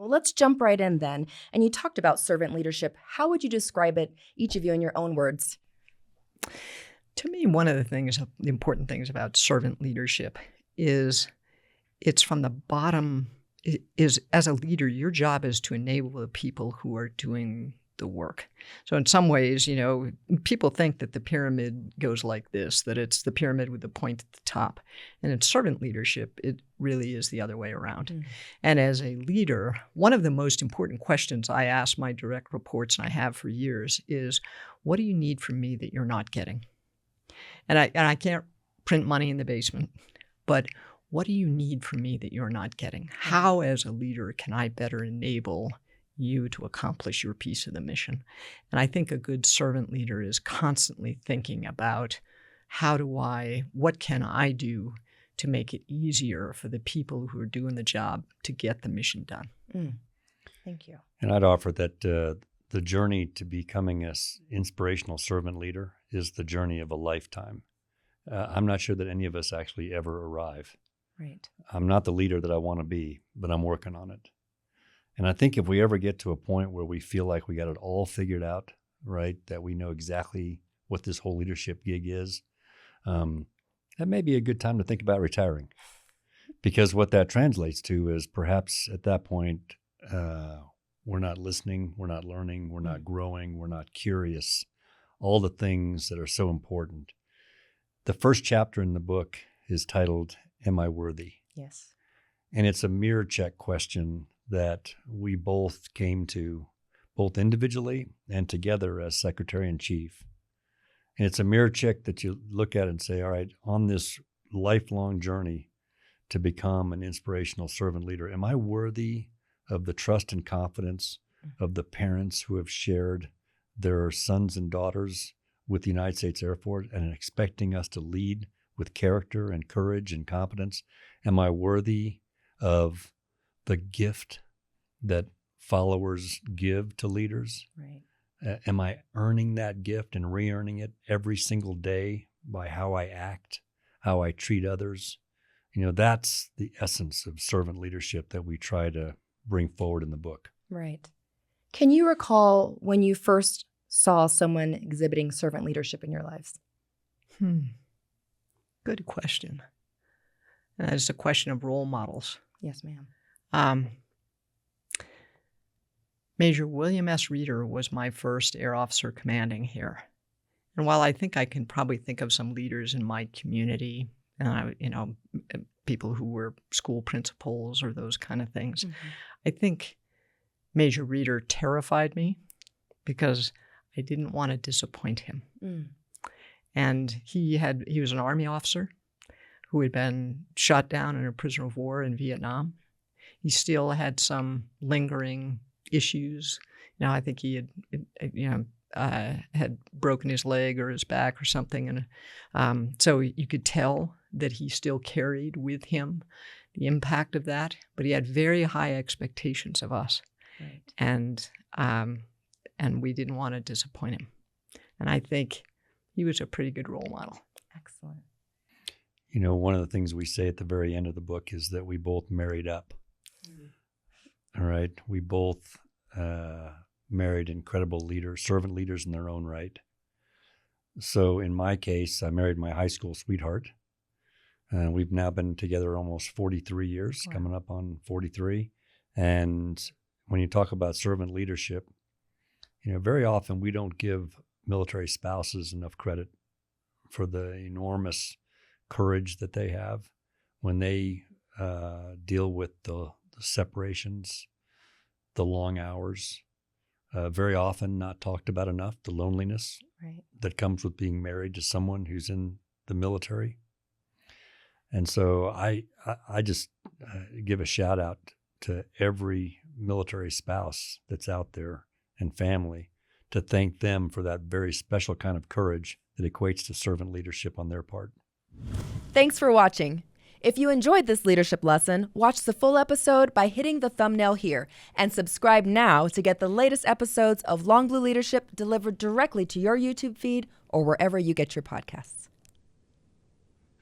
Well, let's jump right in then. And you talked about servant leadership. How would you describe it, each of you, in your own words? To me, one of the important things about servant leadership is it's from the bottom. Is as a leader, your job is to enable the people who are doing the work. So in some ways, people think that the pyramid goes like this, that it's the pyramid with the point at the top. And in servant leadership, it really is the other way around. Mm. And as a leader, one of the most important questions I ask my direct reports, and I have for years, is what do you need from me that you're not getting? And I can't print money in the basement, but what do you need from me that you're not getting? How, as a leader, can I better enable you to accomplish your piece of the mission? And I think a good servant leader is constantly thinking about what can I do to make it easier for the people who are doing the job to get the mission done. Mm. Thank you. And I'd offer that the journey to becoming an inspirational servant leader is the journey of a lifetime. I'm not sure that any of us actually ever arrive. Right. I'm not the leader that I want to be, but I'm working on it. And I think if we ever get to a point where we feel like we got it all figured out, right, that we know exactly what this whole leadership gig is, that may be a good time to think about retiring. Because what that translates to is perhaps at that point, we're not listening, we're not learning, we're not growing, we're not curious, all the things that are so important. The first chapter in the book is titled, Am I Worthy? Yes. And it's a mirror check question that we both came to, both individually and together as Secretary in Chief. And it's a mirror check that you look at and say, all right, on this lifelong journey to become an inspirational servant leader, am I worthy of the trust and confidence of the parents who have shared their sons and daughters with the United States Air Force and expecting us to lead with character and courage and competence? Am I worthy of the gift that followers give to leaders? Right. Am I earning that gift and re-earning it every single day by how I act, how I treat others? That's the essence of servant leadership that we try to bring forward in the book. Right. Can you recall when you first saw someone exhibiting servant leadership in your lives? Good question. It's a question of role models. Yes, ma'am. Major William S. Reeder was my first air officer commanding here. And while I think I can probably think of some leaders in my community, people who were school principals or those kind of things, I think Major Reeder terrified me because I didn't want to disappoint him. Mm. And he was an Army officer who had been shot down in a prisoner of war in Vietnam. He still had some lingering issues. I think he had broken his leg or his back or something. And so you could tell that he still carried with him the impact of that, but he had very high expectations of us. Right. And we didn't want to disappoint him. And I think he was a pretty good role model. Excellent. One of the things we say at the very end of the book is that we both married up. Mm-hmm. All right. We both married incredible leaders, servant leaders in their own right. So in my case, I married my high school sweetheart. We've now been together almost 43 years, wow. Coming up on 43. And when you talk about servant leadership, very often we don't give military spouses enough credit for the enormous courage that they have when they deal with the separations, the long hours, very often not talked about enough, the loneliness right. that comes with being married to someone who's in the military. And so I just give a shout out to every military spouse that's out there and family to thank them for that very special kind of courage that equates to servant leadership on their part. Thanks for watching. If you enjoyed this leadership lesson, watch the full episode by hitting the thumbnail here and subscribe now to get the latest episodes of Long Blue Leadership delivered directly to your YouTube feed or wherever you get your podcasts.